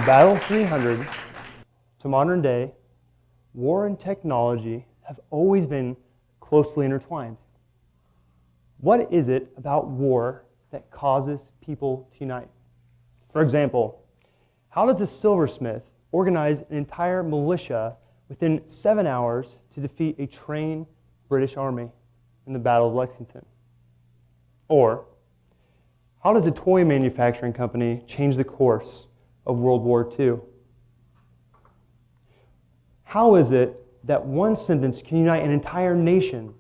Battle 300 to modern day, war and technology have always been closely intertwined. What is it about war that causes people to unite? For example, how does a silversmith organize an entire militia within 7 hours to defeat a trained British army in the Battle of Lexington? Or, how does a toy manufacturing company change the course of World War II? How is it that one sentence can unite an entire nation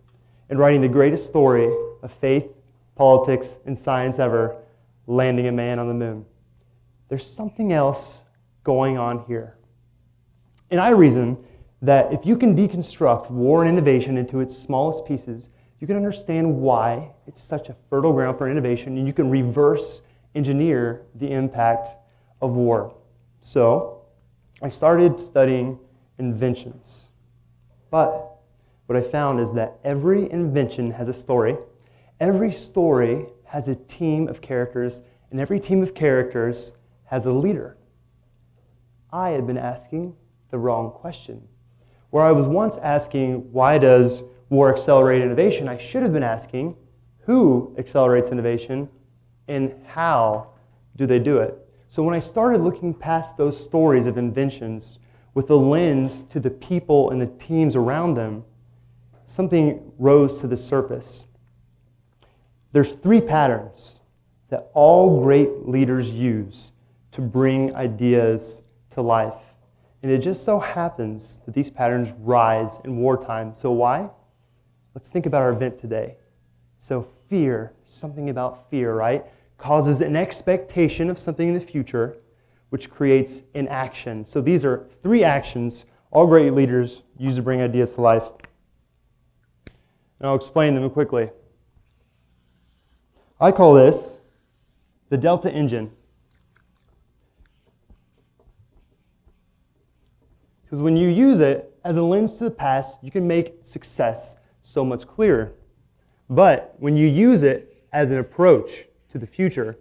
in writing the greatest story of faith, politics, and science ever, landing a man on the moon? There's something else going on here. And I reason that if you can deconstruct war and innovation into its smallest pieces, you can understand why it's such a fertile ground for innovation, and you can reverse engineer the impact of war. So, I started studying inventions. But what I found is that every invention has a story, every story has a team of characters, and every team of characters has a leader. I had been asking the wrong question. Where I was once asking, why does war accelerate innovation? I should have been asking, who accelerates innovation and how do they do it? So when I started looking past those stories of inventions with a lens to the people and the teams around them, something rose to the surface. There's 3 patterns that all great leaders use to bring ideas to life. And it just so happens that these patterns rise in wartime. So why? Let's think about our event today. So fear, something about fear, right? Causes an expectation of something in the future, which creates an action. So these are 3 actions all great leaders use to bring ideas to life. And I'll explain them quickly. I call this the Delta engine. Because when you use it as a lens to the past, you can make success so much clearer. But when you use it as an approach to the future,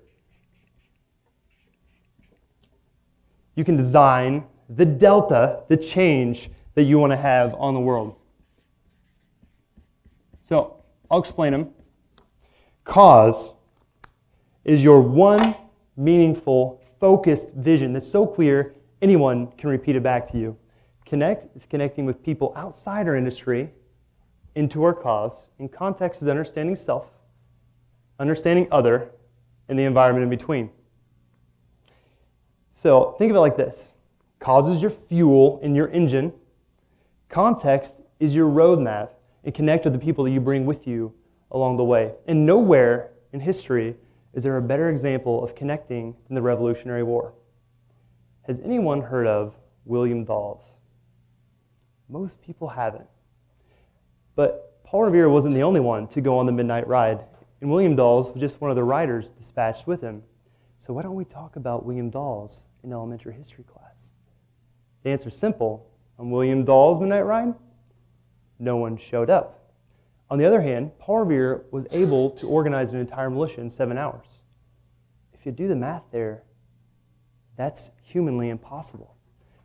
you can design the delta, the change that you want to have on the world. So I'll explain them. Cause is your one meaningful, focused vision that's so clear anyone can repeat it back to you. Connect is connecting with people outside our industry into our cause. And context is understanding self, understanding other, and the environment in between. So think of it like this. Cause is your fuel in your engine. Context is your roadmap, and connect with the people that you bring with you along the way. And nowhere in history is there a better example of connecting than the Revolutionary War. Has anyone heard of William Dawes? Most people haven't. But Paul Revere wasn't the only one to go on the midnight ride, and William Dawes was just one of the riders dispatched with him. So why don't we talk about William Dawes in elementary history class? The answer's simple. On William Dawes' midnight ride, no one showed up. On the other hand, Paul Revere was able to organize an entire militia in 7 hours. If you do the math there, that's humanly impossible.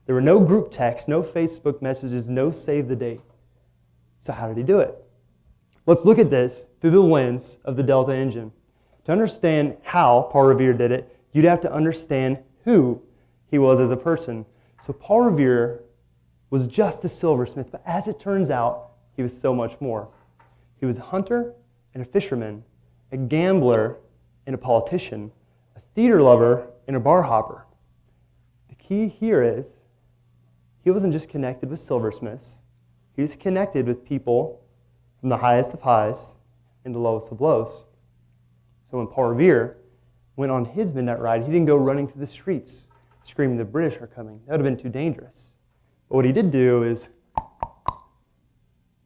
There were no group texts, no Facebook messages, no save the date. So how did he do it? Let's look at this through the lens of the Delta engine. To understand how Paul Revere did it, you'd have to understand who he was as a person. So Paul Revere was just a silversmith, but as it turns out, he was so much more. He was a hunter and a fisherman, a gambler and a politician, a theater lover and a bar hopper. The key here is he wasn't just connected with silversmiths. He was connected with people from the highest of highs and the lowest of lows. So when Paul Revere went on his midnight ride, he didn't go running through the streets screaming the British are coming. That would have been too dangerous. But what he did do is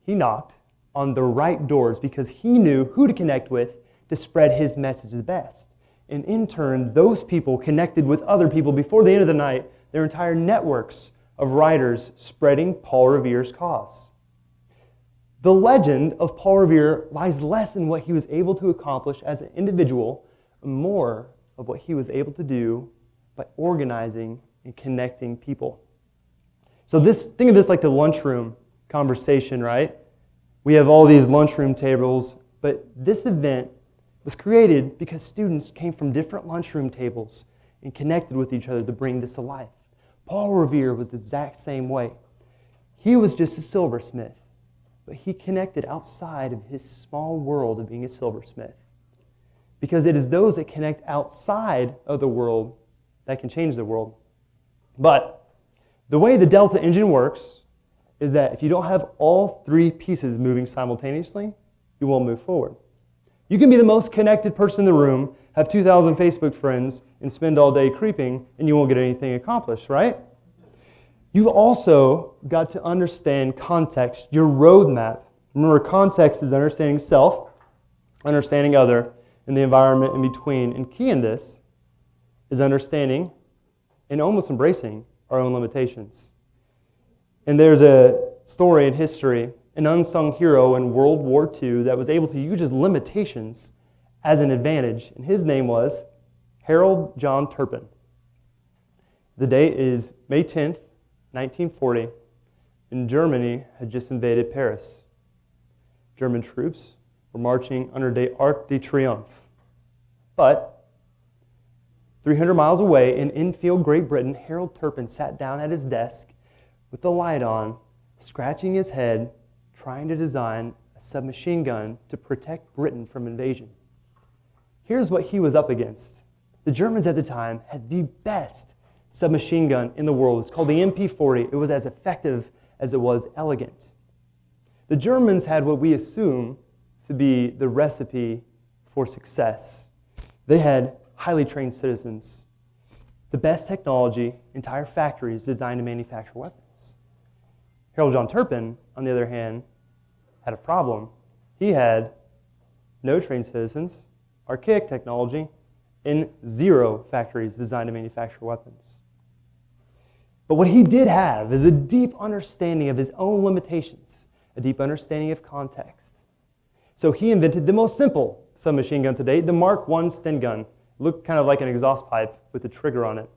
he knocked on the right doors because he knew who to connect with to spread his message the best. And in turn, those people connected with other people before the end of the night, their entire networks of writers spreading Paul Revere's cause. The legend of Paul Revere lies less in what he was able to accomplish as an individual, and more of what he was able to do by organizing and connecting people. So think of this like the lunchroom conversation, right? We have all these lunchroom tables, but this event was created because students came from different lunchroom tables and connected with each other to bring this to life. Paul Revere was the exact same way. He was just a silversmith, but he connected outside of his small world of being a silversmith. Because it is those that connect outside of the world that can change the world. But the way the Delta engine works is that if you don't have all three pieces moving simultaneously, you won't move forward. You can be the most connected person in the room, have 2,000 Facebook friends, and spend all day creeping, and you won't get anything accomplished, right? You've also got to understand context, your roadmap. Remember, context is understanding self, understanding other, and the environment in between. And key in this is understanding and almost embracing our own limitations. And there's a story in history, an unsung hero in World War II that was able to use his limitations as an advantage. And his name was Harold John Turpin. The date is May 10th, 1940, and Germany had just invaded Paris. German troops were marching under the Arc de Triomphe. But 300 miles away in Enfield, Great Britain, Harold Turpin sat down at his desk with the light on, scratching his head, trying to design a submachine gun to protect Britain from invasion. Here's what he was up against. The Germans at the time had the best submachine gun in the world. It's called the MP40. It was as effective as it was elegant. The Germans had what we assume to be the recipe for success. They had highly trained citizens, the best technology, entire factories designed to manufacture weapons. Harold John Turpin, on the other hand, had a problem. He had no trained citizens, archaic technology, and 0 factories designed to manufacture weapons. But what he did have is a deep understanding of his own limitations, a deep understanding of context. So he invented the most simple submachine gun to date, the Mark I Sten gun. It looked kind of like an exhaust pipe with a trigger on it.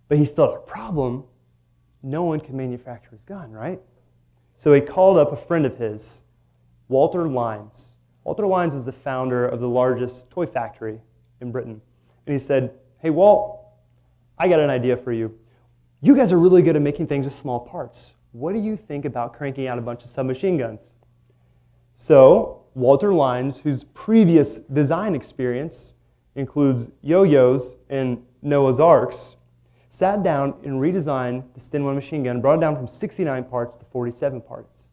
But he still had a problem. No one could manufacture his gun, right? So he called up a friend of his, Walter Lynes. Walter Lynes was the founder of the largest toy factory in Britain. And he said, "Hey, Walt, I got an idea for you. You guys are really good at making things with small parts. What do you think about cranking out a bunch of submachine guns?" So Walter Lynes, whose previous design experience includes yo-yos and Noah's Arks, sat down and redesigned the Sten 1 machine gun, brought it down from 69 parts to 47 parts.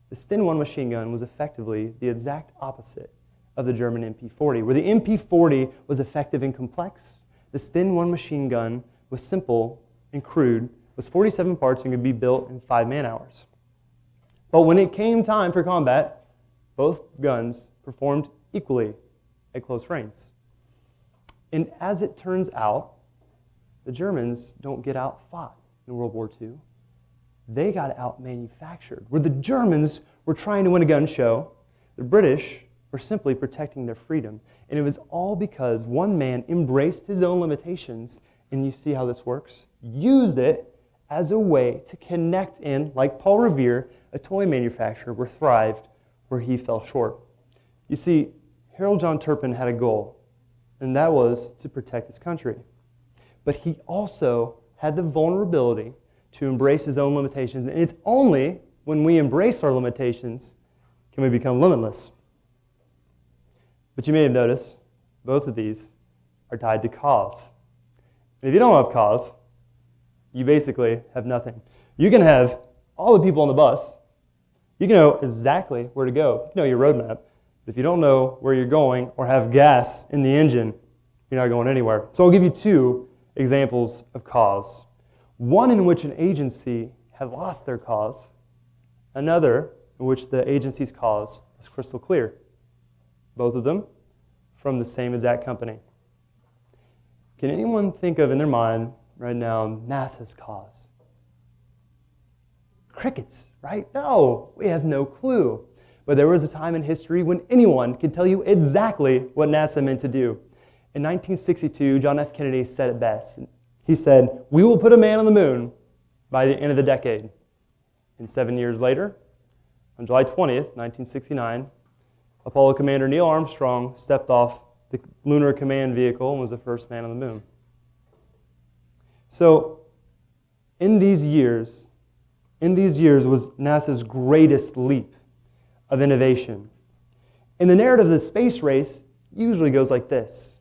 The Sten 1 machine gun was effectively the exact opposite of the German MP40. Where the MP40 was effective and complex, the Sten 1 machine gun was simple and crude, was 47 parts and could be built in 5 man-hours. But when it came time for combat, both guns performed equally at close range. And as it turns out, the Germans don't get outfought in World War II. They got out-manufactured. Where the Germans were trying to win a gun show, the British were simply protecting their freedom. And it was all because one man embraced his own limitations, and you see how this works, used it as a way to connect in, like Paul Revere, a toy manufacturer, where thrived where he fell short. You see, Harold John Turpin had a goal, and that was to protect his country. But he also had the vulnerability to embrace his own limitations, and it's only when we embrace our limitations can we become limitless. But you may have noticed, both of these are tied to cause. And if you don't have cause, you basically have nothing. You can have all the people on the bus. You can know exactly where to go. You know your roadmap. But if you don't know where you're going or have gas in the engine, you're not going anywhere. So I'll give you 2 examples of cause. One in which an agency had lost their cause. Another in which the agency's cause was crystal clear. Both of them from the same exact company. Can anyone think of in their mind right now NASA's cause? Crickets, right? No, we have no clue. But there was a time in history when anyone could tell you exactly what NASA meant to do. In 1962, John F. Kennedy said it best. He said, "We will put a man on the moon by the end of the decade." And 7 years later, on July 20th, 1969, Apollo commander Neil Armstrong stepped off the Lunar Command Vehicle and was the first man on the moon. So, in these years was NASA's greatest leap of innovation. And the narrative of the space race usually goes like this.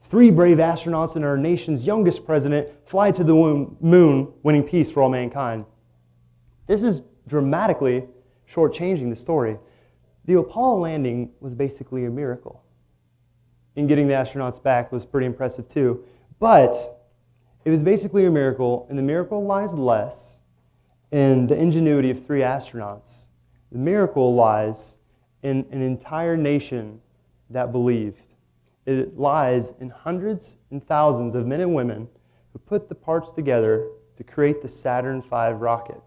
3 brave astronauts and our nation's youngest president fly to the moon, winning peace for all mankind. This is dramatically shortchanging the story. The Apollo landing was basically a miracle. And getting the astronauts back was pretty impressive too. But it was basically a miracle, and the miracle lies less in the ingenuity of 3 astronauts. The miracle lies in an entire nation that believed. It lies in hundreds and thousands of men and women who put the parts together to create the Saturn V rocket.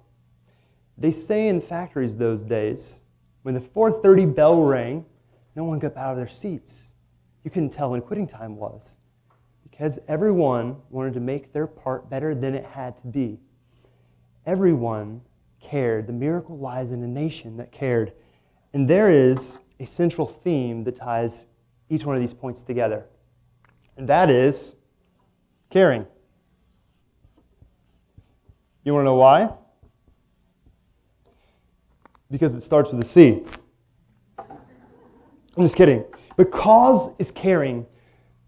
They say in factories those days, when the 4:30 bell rang, no one got out of their seats. You couldn't tell when quitting time was, because everyone wanted to make their part better than it had to be. Everyone cared. The miracle lies in a nation that cared. And there is a central theme that ties each one of these points together. And that is caring. You want to know why? Because it starts with a C. I'm just kidding. But cause is caring.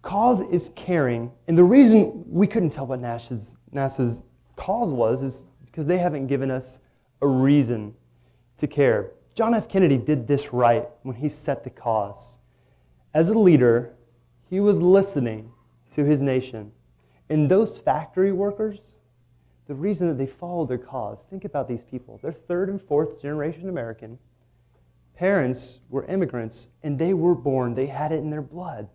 Cause is caring. And the reason we couldn't tell what NASA's cause was is because they haven't given us a reason to care. John F. Kennedy did this right when he set the cause. As a leader, he was listening to his nation. And those factory workers, the reason that they followed their cause, think about these people. They're 3rd and 4th generation American. Parents were immigrants, and they were born, they had it in their blood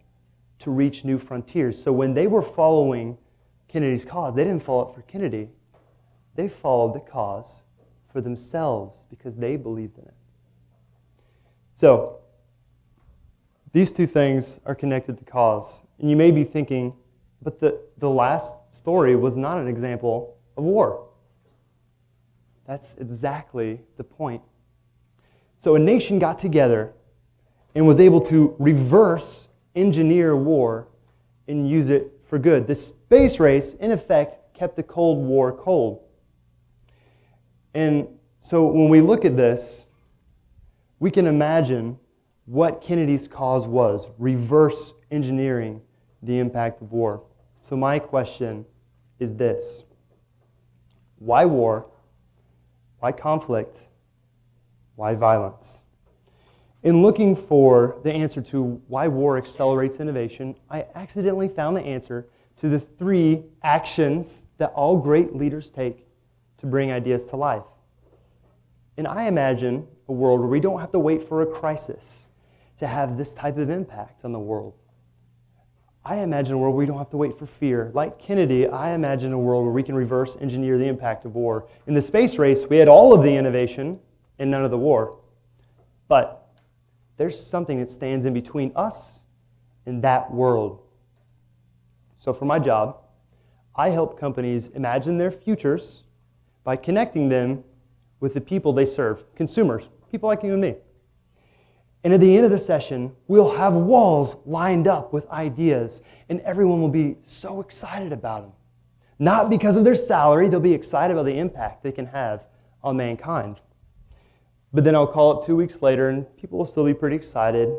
to reach new frontiers. So when they were following Kennedy's cause, they didn't follow it for Kennedy. They followed the cause for themselves because they believed in it. So, these 2 things are connected to cause. And you may be thinking, but the last story was not an example of war. That's exactly the point. So a nation got together and was able to reverse engineer war and use it for good. The space race, in effect, kept the Cold War cold. And so when we look at this, we can imagine what Kennedy's cause was, reverse engineering the impact of war. So my question is this: why war? Why conflict? Why violence? In looking for the answer to why war accelerates innovation, I accidentally found the answer to the 3 actions that all great leaders take to bring ideas to life. And I imagine a world where we don't have to wait for a crisis to have this type of impact on the world. I imagine a world where we don't have to wait for fear. Like Kennedy, I imagine a world where we can reverse engineer the impact of war. In the space race, we had all of the innovation and none of the war. But there's something that stands in between us and that world. So for my job, I help companies imagine their futures by connecting them with the people they serve, consumers, people like you and me. And at the end of the session, we'll have walls lined up with ideas, and everyone will be so excited about them. Not because of their salary, they'll be excited about the impact they can have on mankind. But then I'll call up 2 weeks later, and people will still be pretty excited.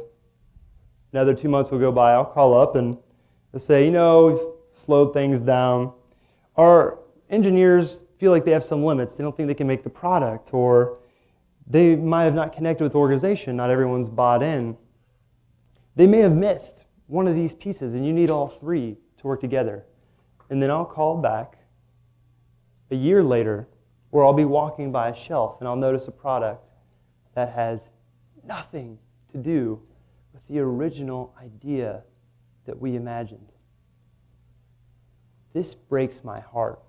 Another 2 months will go by, I'll call up, and they'll say, we've slowed things down. Our engineers feel like they have some limits. They don't think they can make the product, or they might have not connected with the organization. Not everyone's bought in. They may have missed one of these pieces, and you need all 3 to work together. And then I'll call back a year later, where I'll be walking by a shelf, and I'll notice a product that has nothing to do with the original idea that we imagined. This breaks my heart.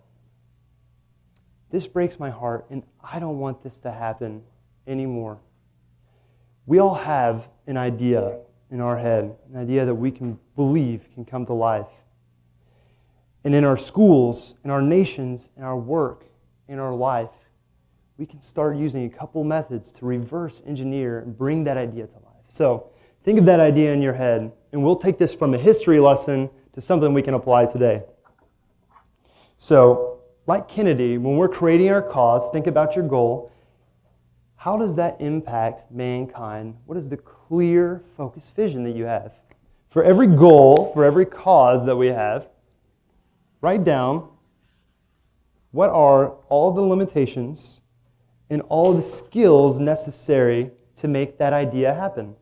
This breaks my heart, and I don't want this to happen anymore. We all have an idea in our head, an idea that we can believe can come to life. and in our schools, in our nations, in our work, in our life, we can start using a couple methods to reverse engineer and bring that idea to life. So think of that idea in your head, and we'll take this from a history lesson to something we can apply today. So, like Kennedy, when we're creating our cause, think about your goal. How does that impact mankind? What is the clear, focused vision that you have? For every goal, for every cause that we have, write down what are all the limitations and all of the skills necessary to make that idea happen.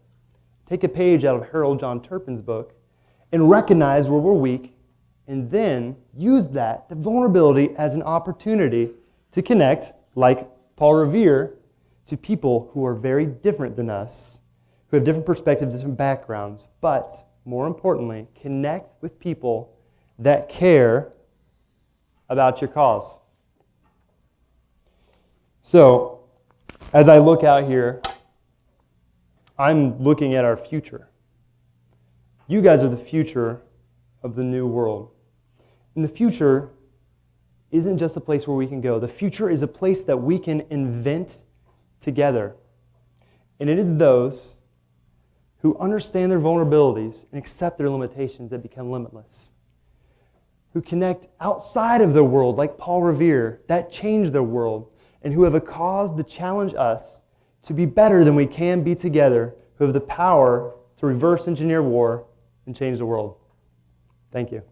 Take a page out of Harold John Turpin's book and recognize where we're weak, and then use that, the vulnerability, as an opportunity to connect, like Paul Revere, to people who are very different than us, who have different perspectives, different backgrounds, but more importantly, connect with people that care about your cause. So, as I look out here, I'm looking at our future. You guys are the future of the new world. And the future isn't just a place where we can go. The future is a place that we can invent together. And it is those who understand their vulnerabilities and accept their limitations that become limitless. Who connect outside of their world, like Paul Revere, that change their world, and who have a cause to challenge us to be better than we can be together, who have the power to reverse engineer war and change the world. Thank you.